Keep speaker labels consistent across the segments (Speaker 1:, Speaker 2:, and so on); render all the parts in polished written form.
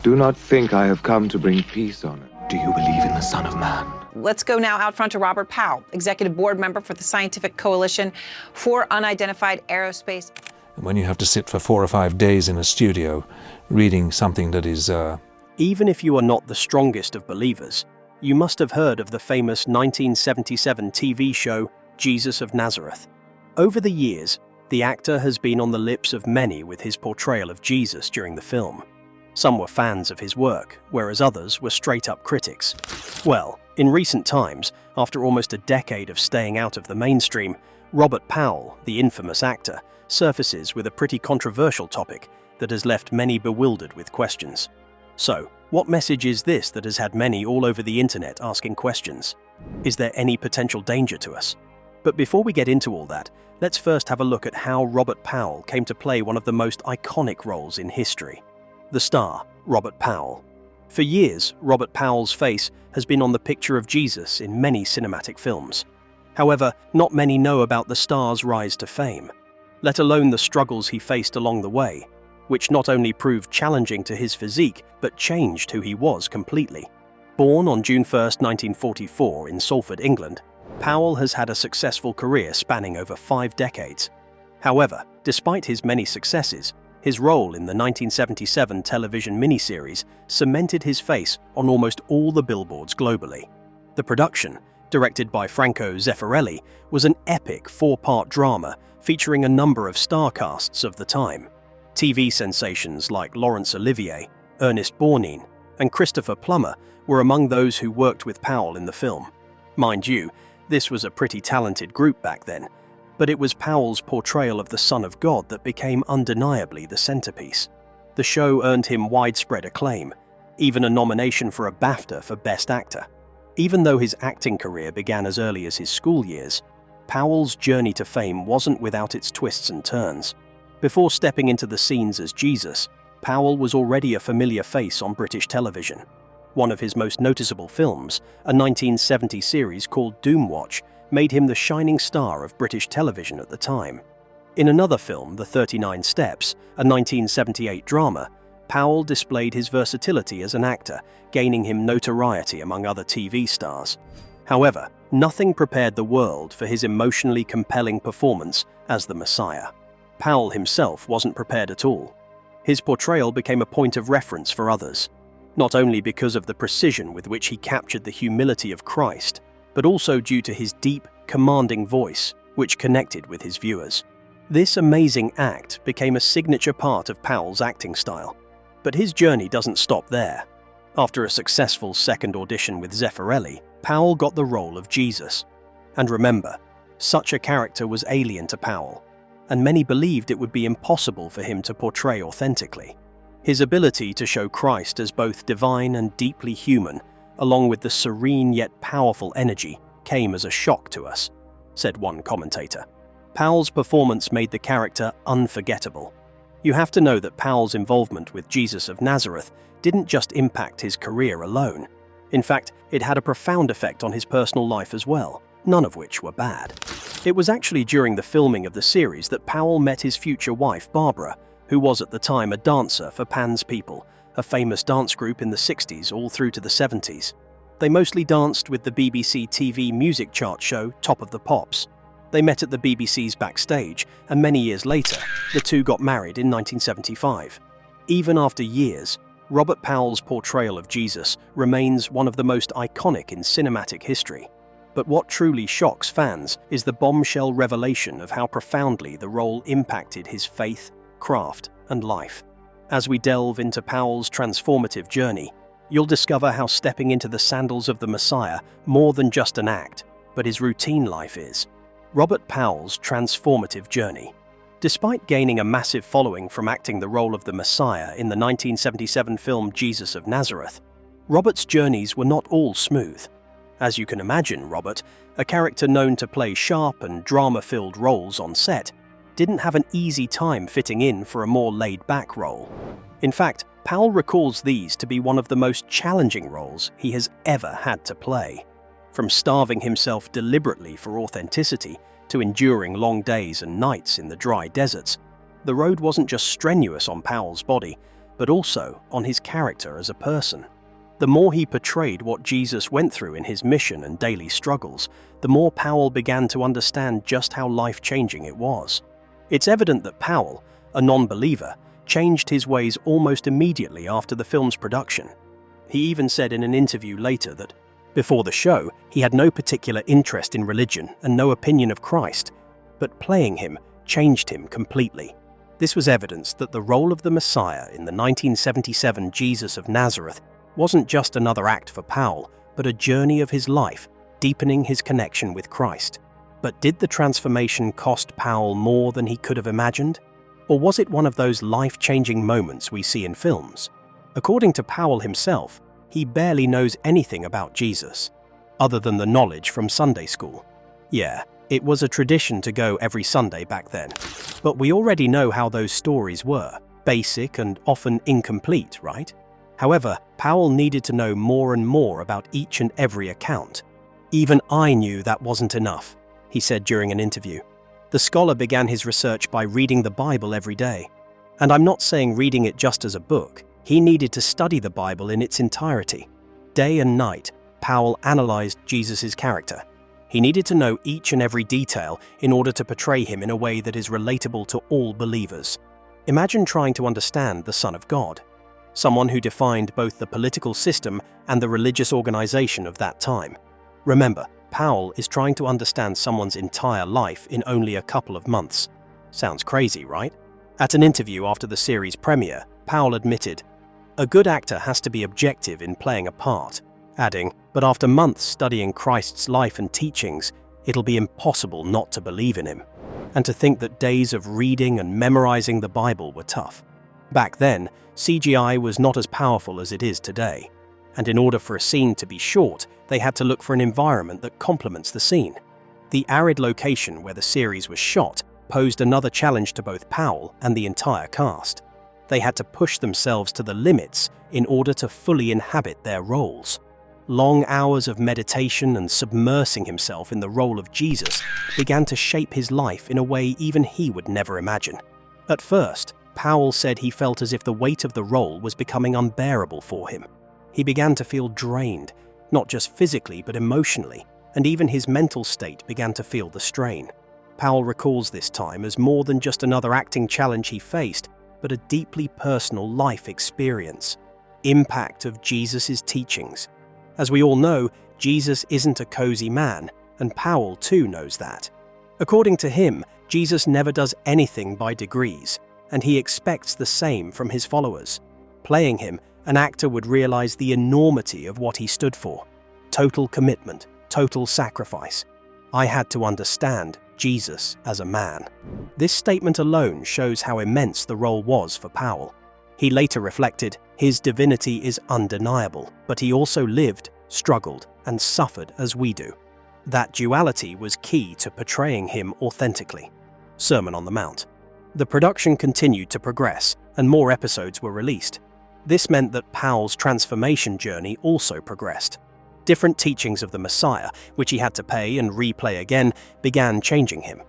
Speaker 1: Do not think I have come to bring peace on it. Do you believe in the Son of Man?
Speaker 2: Let's go now out front to Robert Powell, Executive Board Member for the Scientific Coalition for Unidentified Aerospace.
Speaker 3: And when you have to sit for 4 or 5 days in a studio reading something that is...
Speaker 4: Even if you are not the strongest of believers, you must have heard of the famous 1977 TV show Jesus of Nazareth. Over the years, the actor has been on the lips of many with his portrayal of Jesus during the film. Some were fans of his work, whereas others were straight-up critics. Well, in recent times, after almost a decade of staying out of the mainstream, Robert Powell, the infamous actor, surfaces with a pretty controversial topic that has left many bewildered with questions. So, what message is this that has had many all over the internet asking questions? Is there any potential danger to us? But before we get into all that, let's first have a look at how Robert Powell came to play one of the most iconic roles in history. The star, Robert Powell. For years, Robert Powell's face has been on the picture of Jesus in many cinematic films. However, not many know about the star's rise to fame, let alone the struggles he faced along the way, which not only proved challenging to his physique, but changed who he was completely. Born on June 1, 1944 in Salford, England, Powell has had a successful career spanning over 5 decades. However, despite his many successes, his role in the 1977 television miniseries cemented his face on almost all the billboards globally. The production, directed by Franco Zeffirelli, was an epic 4-part drama featuring a number of star casts of the time. TV sensations like Laurence Olivier, Ernest Borgnine, and Christopher Plummer were among those who worked with Powell in the film. Mind you, this was a pretty talented group back then, but it was Powell's portrayal of the Son of God that became undeniably the centerpiece. The show earned him widespread acclaim, even a nomination for a BAFTA for Best Actor. Even though his acting career began as early as his school years, Powell's journey to fame wasn't without its twists and turns. Before stepping into the scenes as Jesus, Powell was already a familiar face on British television. One of his most noticeable films, a 1970 series called Doomwatch, made him the shining star of British television at the time. In another film, The 39 Steps, a 1978 drama, Powell displayed his versatility as an actor, gaining him notoriety among other TV stars. However, nothing prepared the world for his emotionally compelling performance as the Messiah. Powell himself wasn't prepared at all. His portrayal became a point of reference for others, not only because of the precision with which he captured the humility of Christ, but also due to his deep, commanding voice, which connected with his viewers. This amazing act became a signature part of Powell's acting style. But his journey doesn't stop there. After a successful second audition with Zeffirelli, Powell got the role of Jesus. And remember, such a character was alien to Powell, and many believed it would be impossible for him to portray authentically. His ability to show Christ as both divine and deeply human, along with the serene yet powerful energy, came as a shock to us, said one commentator. Powell's performance made the character unforgettable. You have to know that Powell's involvement with Jesus of Nazareth didn't just impact his career alone. In fact, it had a profound effect on his personal life as well, none of which were bad. It was actually during the filming of the series that Powell met his future wife, Barbara, who was at the time a dancer for Pan's People, a famous dance group in the 60s all through to the 70s. They mostly danced with the BBC TV music chart show Top of the Pops. They met at the BBC's backstage, and many years later, the two got married in 1975. Even after years, Robert Powell's portrayal of Jesus remains one of the most iconic in cinematic history. But what truly shocks fans is the bombshell revelation of how profoundly the role impacted his faith, craft, and life. As we delve into Powell's transformative journey, you'll discover how stepping into the sandals of the Messiah more than just an act, but his routine life is. Robert Powell's transformative journey. Despite gaining a massive following from acting the role of the Messiah in the 1977 film Jesus of Nazareth, Robert's journeys were not all smooth. As you can imagine, Robert, a character known to play sharp and drama-filled roles on set, didn't have an easy time fitting in for a more laid-back role. In fact, Powell recalls these to be one of the most challenging roles he has ever had to play. From starving himself deliberately for authenticity to enduring long days and nights in the dry deserts, the road wasn't just strenuous on Powell's body, but also on his character as a person. The more he portrayed what Jesus went through in his mission and daily struggles, the more Powell began to understand just how life-changing it was. It's evident that Powell, a non-believer, changed his ways almost immediately after the film's production. He even said in an interview later that, before the show, he had no particular interest in religion and no opinion of Christ, but playing him changed him completely. This was evidence that the role of the Messiah in the 1977 Jesus of Nazareth wasn't just another act for Powell, but a journey of his life, deepening his connection with Christ. But did the transformation cost Powell more than he could have imagined? Or was it one of those life-changing moments we see in films? According to Powell himself, he barely knows anything about Jesus, other than the knowledge from Sunday school. Yeah, it was a tradition to go every Sunday back then. But we already know how those stories were, basic and often incomplete, right? However, Powell needed to know more and more about each and every account. "Even I knew that wasn't enough," he said during an interview. The scholar began his research by reading the Bible every day. And I'm not saying reading it just as a book. He needed to study the Bible in its entirety. Day and night, Powell analyzed Jesus' character. He needed to know each and every detail in order to portray him in a way that is relatable to all believers. Imagine trying to understand the Son of God, someone who defined both the political system and the religious organization of that time. Remember, Powell is trying to understand someone's entire life in only a couple of months. Sounds crazy, right? At an interview after the series premiere, Powell admitted, "A good actor has to be objective in playing a part," adding, "But after months studying Christ's life and teachings, it'll be impossible not to believe in him." And to think that days of reading and memorizing the Bible were tough. Back then, CGI was not as powerful as it is today, and in order for a scene to be short, they had to look for an environment that complements the scene. The arid location where the series was shot posed another challenge to both Powell and the entire cast. They had to push themselves to the limits in order to fully inhabit their roles. Long hours of meditation and submersing himself in the role of Jesus began to shape his life in a way even he would never imagine. At first, Powell said he felt as if the weight of the role was becoming unbearable for him. He began to feel drained, not just physically but emotionally, and even his mental state began to feel the strain. Powell recalls this time as more than just another acting challenge he faced, but a deeply personal life experience. Impact of Jesus' teachings. As we all know, Jesus isn't a cozy man, and Powell too knows that. According to him, Jesus never does anything by degrees, and he expects the same from his followers. Playing him, an actor would realize the enormity of what he stood for. Total commitment, total sacrifice. I had to understand Jesus as a man. This statement alone shows how immense the role was for Powell. He later reflected, his divinity is undeniable, but he also lived, struggled, and suffered as we do. That duality was key to portraying him authentically. Sermon on the Mount. The production continued to progress, and more episodes were released. This meant that Powell's transformation journey also progressed. Different teachings of the Messiah, which he had to pay and replay again, began changing him.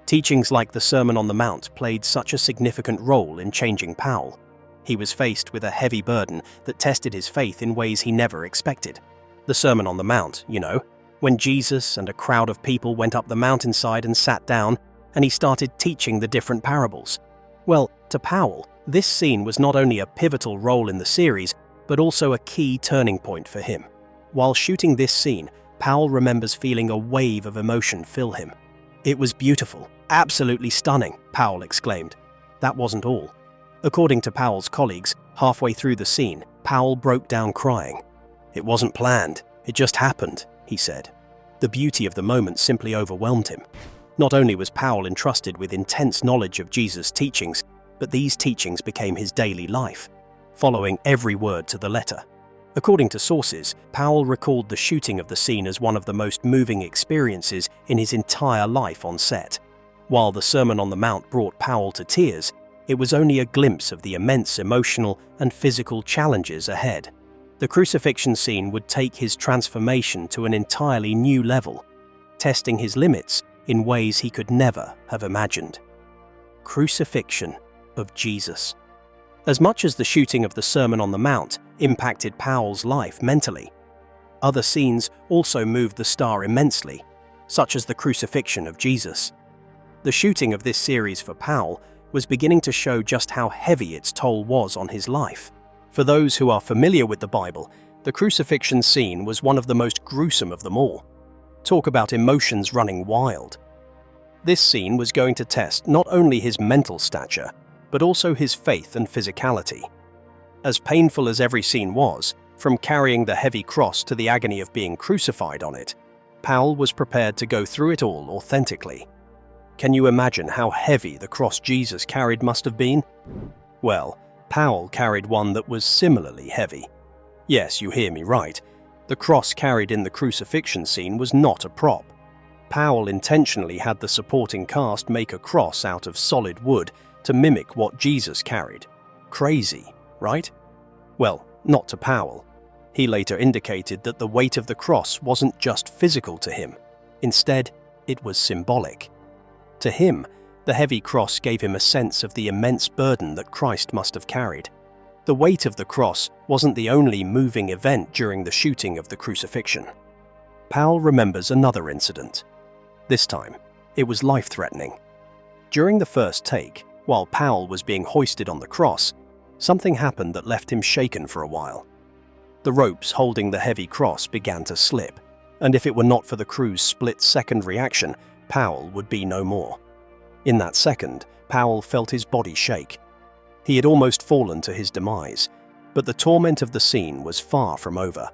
Speaker 4: Teachings like the Sermon on the Mount played such a significant role in changing Powell. He was faced with a heavy burden that tested his faith in ways he never expected. The Sermon on the Mount, you know, when Jesus and a crowd of people went up the mountainside and sat down, and he started teaching the different parables. Well, to Powell, this scene was not only a pivotal role in the series, but also a key turning point for him. While shooting this scene, Powell remembers feeling a wave of emotion fill him. "It was beautiful, absolutely stunning," Powell exclaimed. That wasn't all. According to Powell's colleagues, halfway through the scene, Powell broke down crying. "It wasn't planned, it just happened," he said. The beauty of the moment simply overwhelmed him. Not only was Powell entrusted with intense knowledge of Jesus' teachings, but these teachings became his daily life, following every word to the letter. According to sources, Powell recalled the shooting of the scene as one of the most moving experiences in his entire life on set. While the Sermon on the Mount brought Powell to tears, it was only a glimpse of the immense emotional and physical challenges ahead. The crucifixion scene would take his transformation to an entirely new level, testing his limits in ways he could never have imagined. Crucifixion of Jesus. As much as the shooting of the Sermon on the Mount impacted Powell's life mentally, other scenes also moved the star immensely, such as the Crucifixion of Jesus. The shooting of this series for Powell was beginning to show just how heavy its toll was on his life. For those who are familiar with the Bible, the crucifixion scene was one of the most gruesome of them all. Talk about emotions running wild. This scene was going to test not only his mental stature, but also his faith and physicality. As painful as every scene was, from carrying the heavy cross to the agony of being crucified on it, Powell was prepared to go through it all authentically. Can you imagine how heavy the cross Jesus carried must have been? Well, Powell carried one that was similarly heavy. Yes, you hear me right. The cross carried in the crucifixion scene was not a prop. Powell intentionally had the supporting cast make a cross out of solid wood to mimic what Jesus carried. Crazy, right? Well, not to Powell. He later indicated that the weight of the cross wasn't just physical to him. Instead, it was symbolic. To him, the heavy cross gave him a sense of the immense burden that Christ must have carried. The weight of the cross wasn't the only moving event during the shooting of the crucifixion. Powell remembers another incident. This time, it was life-threatening. During the first take, while Powell was being hoisted on the cross, something happened that left him shaken for a while. The ropes holding the heavy cross began to slip, and if it were not for the crew's split-second reaction, Powell would be no more. In that second, Powell felt his body shake. He had almost fallen to his demise, but the torment of the scene was far from over.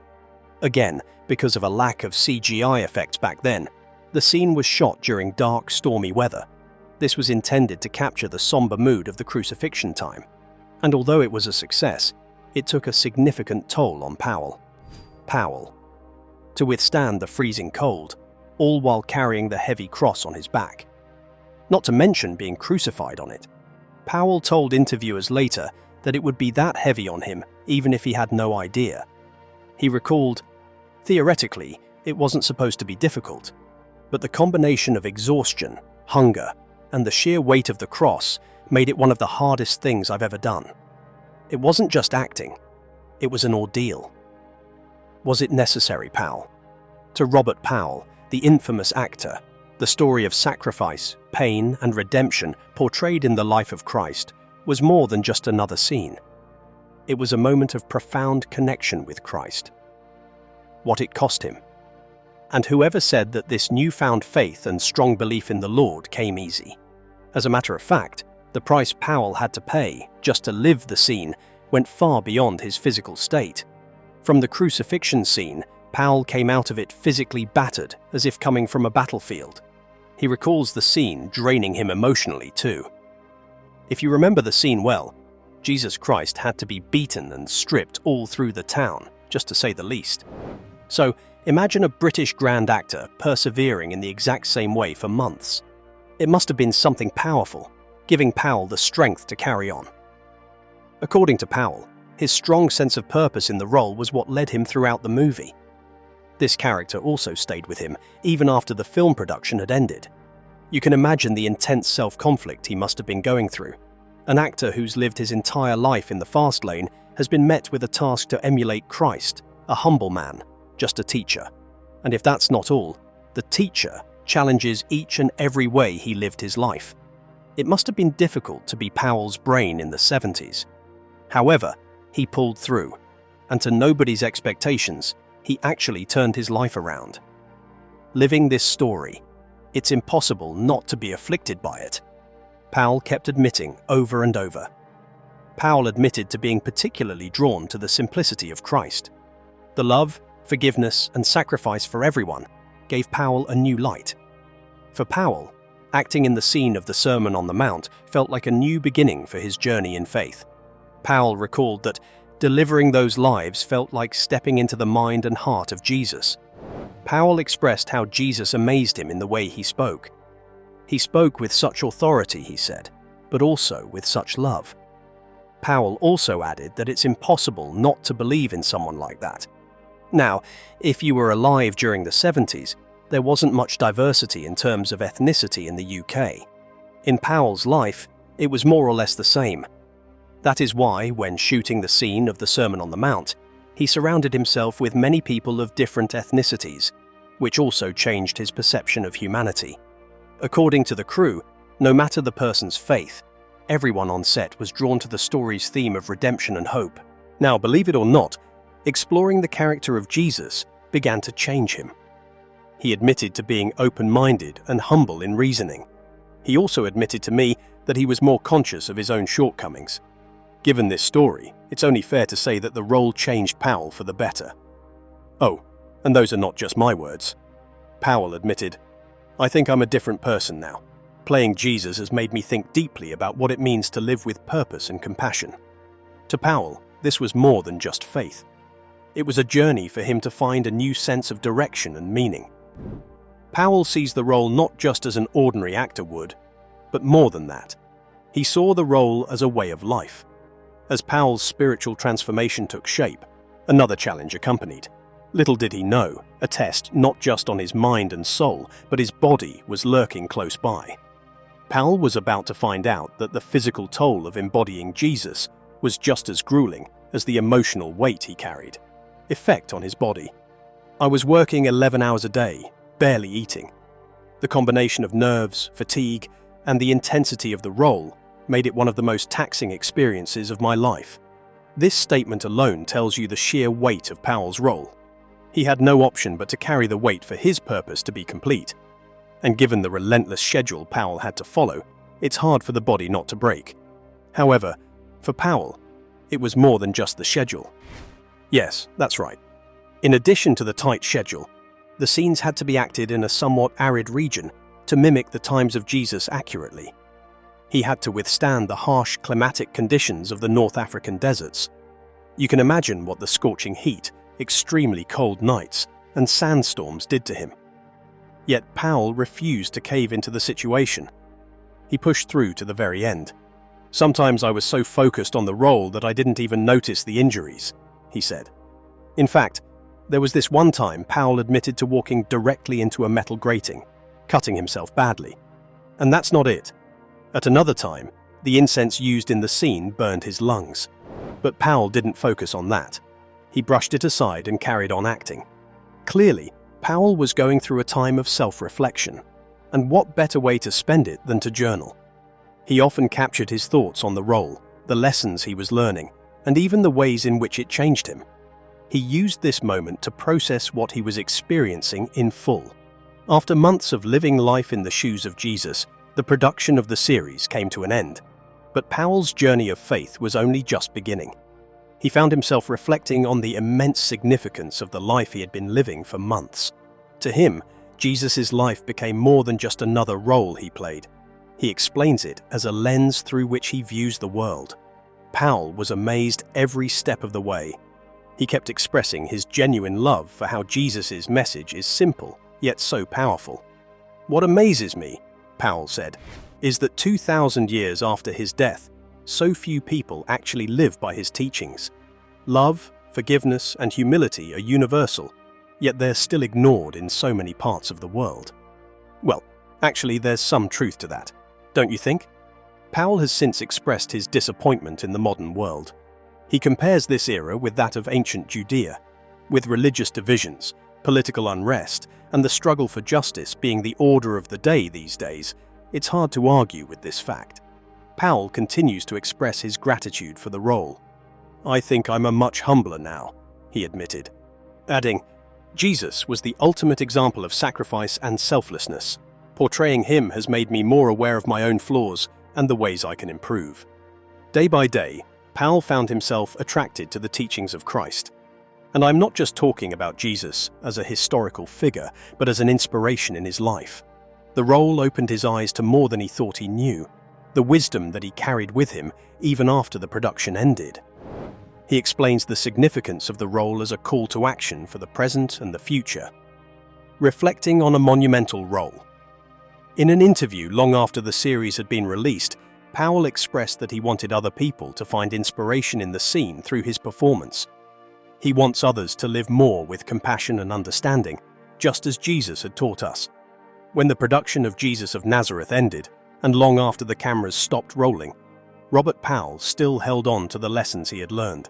Speaker 4: Again, because of a lack of CGI effects back then, the scene was shot during dark, stormy weather. This was intended to capture the somber mood of the crucifixion time. And although it was a success, it took a significant toll on Powell. To withstand the freezing cold, all while carrying the heavy cross on his back. Not to mention being crucified on it. Powell told interviewers later that it would be that heavy on him even if he had no idea. He recalled, "Theoretically, it wasn't supposed to be difficult, but the combination of exhaustion, hunger, and the sheer weight of the cross made it one of the hardest things I've ever done. It wasn't just acting, it was an ordeal." Was it necessary, Powell? To Robert Powell, the infamous actor, the story of sacrifice, pain, and redemption portrayed in the life of Christ was more than just another scene. It was a moment of profound connection with Christ. What it cost him. And whoever said that this newfound faith and strong belief in the Lord came easy. As a matter of fact, the price Powell had to pay just to live the scene went far beyond his physical state. From the crucifixion scene, Powell came out of it physically battered, as if coming from a battlefield. He recalls the scene draining him emotionally too. If you remember the scene well, Jesus Christ had to be beaten and stripped all through the town, just to say the least. So, imagine a British grand actor persevering in the exact same way for months. It must have been something powerful, giving Powell the strength to carry on. According to Powell, his strong sense of purpose in the role was what led him throughout the movie. This character also stayed with him even after the film production had ended. You can imagine the intense self-conflict he must have been going through. An actor who's lived his entire life in the fast lane has been met with a task to emulate Christ, a humble man, just a teacher. And if that's not all, the teacher challenges each and every way he lived his life. It must have been difficult to be Powell's brain in the 70s. However, he pulled through, and to nobody's expectations, he actually turned his life around. Living this story, it's impossible not to be afflicted by it. Powell kept admitting over and over. Powell admitted to being particularly drawn to the simplicity of Christ. The love, forgiveness, and sacrifice for everyone gave Powell a new light. For Powell, acting in the scene of the Sermon on the Mount felt like a new beginning for his journey in faith. Powell recalled that delivering those lives felt like stepping into the mind and heart of Jesus. Powell expressed how Jesus amazed him in the way he spoke. He spoke with such authority, he said, but also with such love. Powell also added that it's impossible not to believe in someone like that. Now, if you were alive during the 70s, there wasn't much diversity in terms of ethnicity in the UK. In Powell's life, it was more or less the same. That is why, when shooting the scene of the Sermon on the Mount, he surrounded himself with many people of different ethnicities, which also changed his perception of humanity. According to the crew, no matter the person's faith, everyone on set was drawn to the story's theme of redemption and hope. Now, believe it or not, exploring the character of Jesus began to change him. He admitted to being open-minded and humble in reasoning. He also admitted to me that he was more conscious of his own shortcomings. Given this story, it's only fair to say that the role changed Powell for the better. Oh, and those are not just my words. Powell admitted, "I think I'm a different person now. Playing Jesus has made me think deeply about what it means to live with purpose and compassion." To Powell, this was more than just faith. It was a journey for him to find a new sense of direction and meaning. Powell sees the role not just as an ordinary actor would, but more than that. He saw the role as a way of life. As Powell's spiritual transformation took shape, another challenge accompanied. Little did he know, a test not just on his mind and soul, but his body was lurking close by. Powell was about to find out that the physical toll of embodying Jesus was just as grueling as the emotional weight he carried. Effect on his body. "I was working 11 hours a day, barely eating. The combination of nerves, fatigue, and the intensity of the role made it one of the most taxing experiences of my life." This statement alone tells you the sheer weight of Powell's role. He had no option but to carry the weight for his purpose to be complete. And given the relentless schedule Powell had to follow, it's hard for the body not to break. However, for Powell, it was more than just the schedule. Yes, that's right. In addition to the tight schedule, the scenes had to be acted in a somewhat arid region to mimic the times of Jesus accurately. He had to withstand the harsh climatic conditions of the North African deserts. You can imagine what the scorching heat, extremely cold nights, and sandstorms did to him. Yet Powell refused to cave into the situation. He pushed through to the very end. "Sometimes I was so focused on the role that I didn't even notice the injuries," he said. In fact, there was this one time Powell admitted to walking directly into a metal grating, cutting himself badly. And that's not it. At another time, the incense used in the scene burned his lungs. But Powell didn't focus on that. He brushed it aside and carried on acting. Clearly, Powell was going through a time of self-reflection. And what better way to spend it than to journal? He often captured his thoughts on the role, the lessons he was learning, and even the ways in which it changed him. He used this moment to process what he was experiencing in full. After months of living life in the shoes of Jesus, the production of the series came to an end. But Powell's journey of faith was only just beginning. He found himself reflecting on the immense significance of the life he had been living for months. To him, Jesus' life became more than just another role he played. He explains it as a lens through which he views the world. Powell was amazed every step of the way. He kept expressing his genuine love for how Jesus' message is simple, yet so powerful. "What amazes me," Powell said, "is that 2,000 years after his death, so few people actually live by his teachings. Love, forgiveness, and humility are universal, yet they're still ignored in so many parts of the world." Well, actually, there's some truth to that, don't you think? Powell has since expressed his disappointment in the modern world. He compares this era with that of ancient Judea, with religious divisions, political unrest, and the struggle for justice being the order of the day these days. It's hard to argue with this fact. Powell continues to express his gratitude for the role. "I think I'm a much humbler now," he admitted, adding, "Jesus was the ultimate example of sacrifice and selflessness. Portraying him has made me more aware of my own flaws and the ways I can improve." Day by day, Powell found himself attracted to the teachings of Christ. And I'm not just talking about Jesus as a historical figure, but as an inspiration in his life. The role opened his eyes to more than he thought he knew, the wisdom that he carried with him even after the production ended. He explains the significance of the role as a call to action for the present and the future. Reflecting on a monumental role. In an interview long after the series had been released, Powell expressed that he wanted other people to find inspiration in the scene through his performance. He wants others to live more with compassion and understanding, just as Jesus had taught us. When the production of Jesus of Nazareth ended, and long after the cameras stopped rolling, Robert Powell still held on to the lessons he had learned.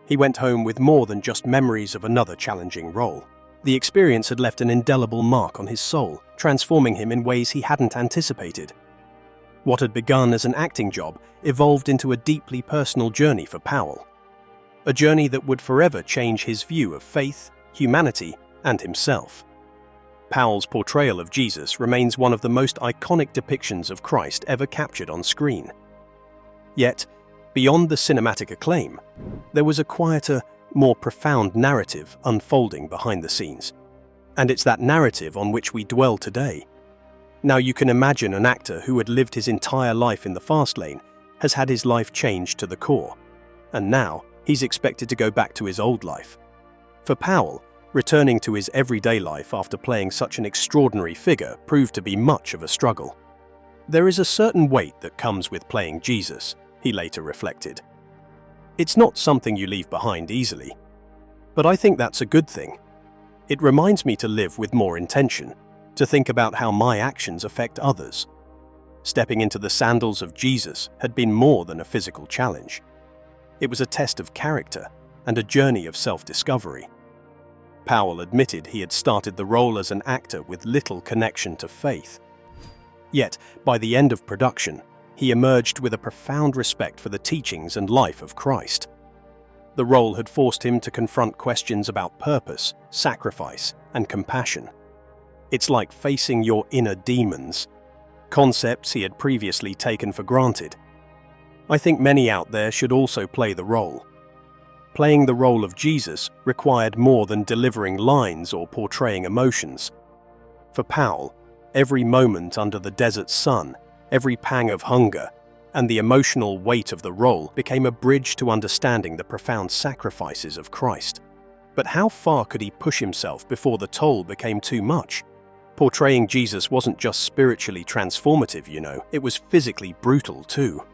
Speaker 4: He went home with more than just memories of another challenging role. The experience had left an indelible mark on his soul, transforming him in ways he hadn't anticipated. What had begun as an acting job evolved into a deeply personal journey for Powell. A journey that would forever change his view of faith, humanity, and himself. Powell's portrayal of Jesus remains one of the most iconic depictions of Christ ever captured on screen. Yet, beyond the cinematic acclaim, there was a quieter, more profound narrative unfolding behind the scenes. And it's that narrative on which we dwell today. Now you can imagine an actor who had lived his entire life in the fast lane has had his life changed to the core, and now he's expected to go back to his old life. For Powell, returning to his everyday life after playing such an extraordinary figure proved to be much of a struggle. There is a certain weight that comes with playing Jesus, he later reflected. It's not something you leave behind easily. But I think that's a good thing. It reminds me to live with more intention, to think about how my actions affect others. Stepping into the sandals of Jesus had been more than a physical challenge. It was a test of character and a journey of self-discovery. Powell admitted he had started the role as an actor with little connection to faith. Yet, by the end of production, he emerged with a profound respect for the teachings and life of Christ. The role had forced him to confront questions about purpose, sacrifice, and compassion. It's like facing your inner demons, concepts he had previously taken for granted. I think many out there should also play the role. Playing the role of Jesus required more than delivering lines or portraying emotions. For Powell, every moment under the desert sun, every pang of hunger, and the emotional weight of the role became a bridge to understanding the profound sacrifices of Christ. But how far could he push himself before the toll became too much? Portraying Jesus wasn't just spiritually transformative, it was physically brutal too.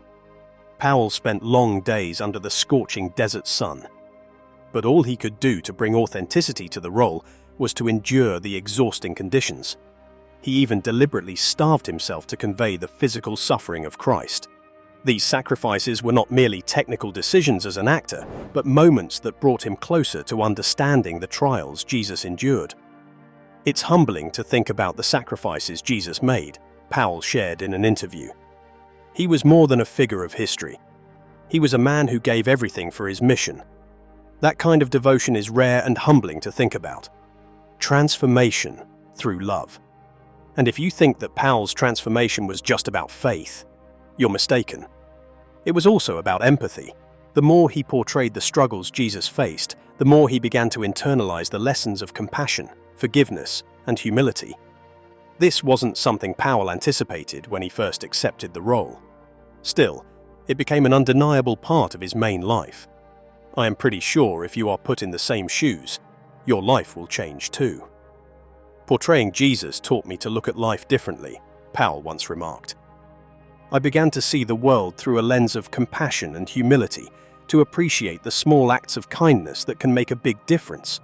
Speaker 4: Powell spent long days under the scorching desert sun. But all he could do to bring authenticity to the role was to endure the exhausting conditions. He even deliberately starved himself to convey the physical suffering of Christ. These sacrifices were not merely technical decisions as an actor, but moments that brought him closer to understanding the trials Jesus endured. It's humbling to think about the sacrifices Jesus made, Powell shared in an interview. He was more than a figure of history. He was a man who gave everything for his mission. That kind of devotion is rare and humbling to think about. Transformation through love. And if you think that Powell's transformation was just about faith, you're mistaken. It was also about empathy. The more he portrayed the struggles Jesus faced, the more he began to internalize the lessons of compassion, forgiveness, and humility. This wasn't something Powell anticipated when he first accepted the role. Still, it became an undeniable part of his main life. I am pretty sure if you are put in the same shoes, your life will change too. Portraying Jesus taught me to look at life differently, Powell once remarked. I began to see the world through a lens of compassion and humility, to appreciate the small acts of kindness that can make a big difference.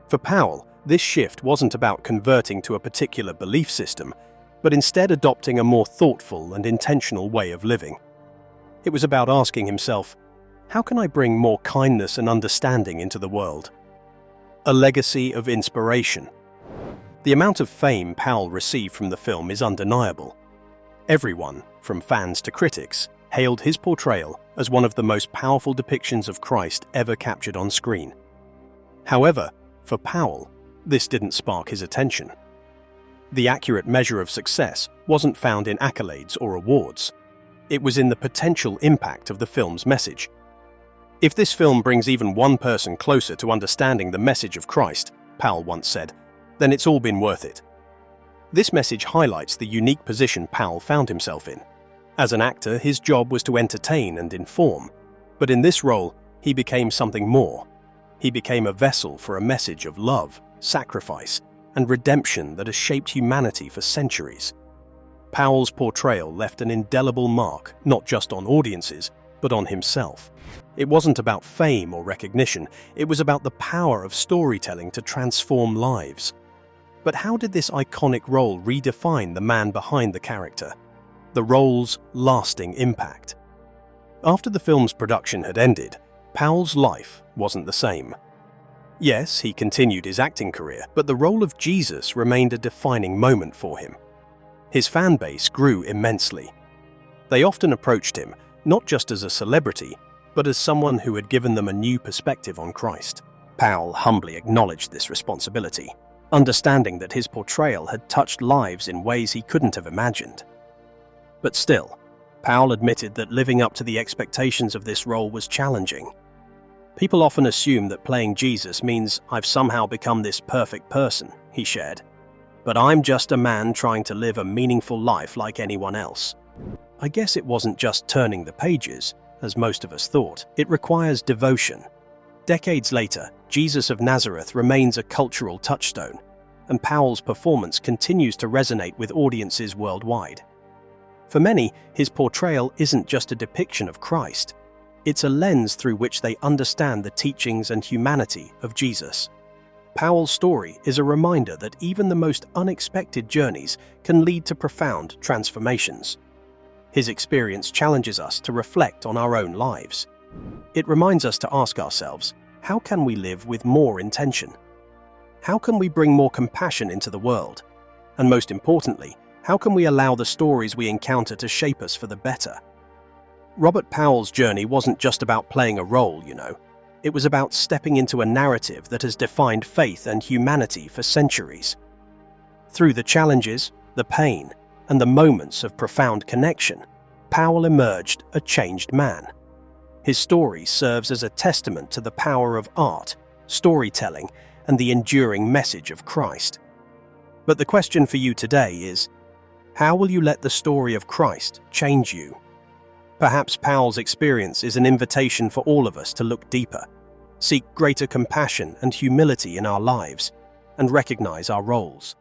Speaker 4: For Powell, this shift wasn't about converting to a particular belief system, but instead adopting a more thoughtful and intentional way of living. It was about asking himself, how can I bring more kindness and understanding into the world? A legacy of inspiration. The amount of fame Powell received from the film is undeniable. Everyone, from fans to critics, hailed his portrayal as one of the most powerful depictions of Christ ever captured on screen. However, for Powell, this didn't spark his attention. The accurate measure of success wasn't found in accolades or awards. It was in the potential impact of the film's message. If this film brings even one person closer to understanding the message of Christ, Powell once said, then it's all been worth it. This message highlights the unique position Powell found himself in. As an actor, his job was to entertain and inform, but in this role, he became something more. He became a vessel for a message of love, sacrifice, and redemption that has shaped humanity for centuries. Powell's portrayal left an indelible mark not just on audiences, but on himself. It wasn't about fame or recognition, it was about the power of storytelling to transform lives. But how did this iconic role redefine the man behind the character? the role's lasting impact. After the film's production had ended, Powell's life wasn't the same. Yes, he continued his acting career, but the role of Jesus remained a defining moment for him. His fan base grew immensely. They often approached him not just as a celebrity, but as someone who had given them a new perspective on Christ. Powell humbly acknowledged this responsibility, understanding that his portrayal had touched lives in ways he couldn't have imagined. But still, Powell admitted that living up to the expectations of this role was challenging. People often assume that playing Jesus means I've somehow become this perfect person, he shared. But I'm just a man trying to live a meaningful life like anyone else. I guess it wasn't just turning the pages, as most of us thought. It requires devotion. Decades later, Jesus of Nazareth remains a cultural touchstone, and Powell's performance continues to resonate with audiences worldwide. For many, his portrayal isn't just a depiction of Christ. It's a lens through which they understand the teachings and humanity of Jesus. Powell's story is a reminder that even the most unexpected journeys can lead to profound transformations. His experience challenges us to reflect on our own lives. It reminds us to ask ourselves, how can we live with more intention? How can we bring more compassion into the world? And most importantly, how can we allow the stories we encounter to shape us for the better? Robert Powell's journey wasn't just about playing a role, It was about stepping into a narrative that has defined faith and humanity for centuries. Through the challenges, the pain, and the moments of profound connection, Powell emerged a changed man. His story serves as a testament to the power of art, storytelling, and the enduring message of Christ. But the question for you today is, how will you let the story of Christ change you? Perhaps Powell's experience is an invitation for all of us to look deeper, seek greater compassion and humility in our lives, and recognize our roles.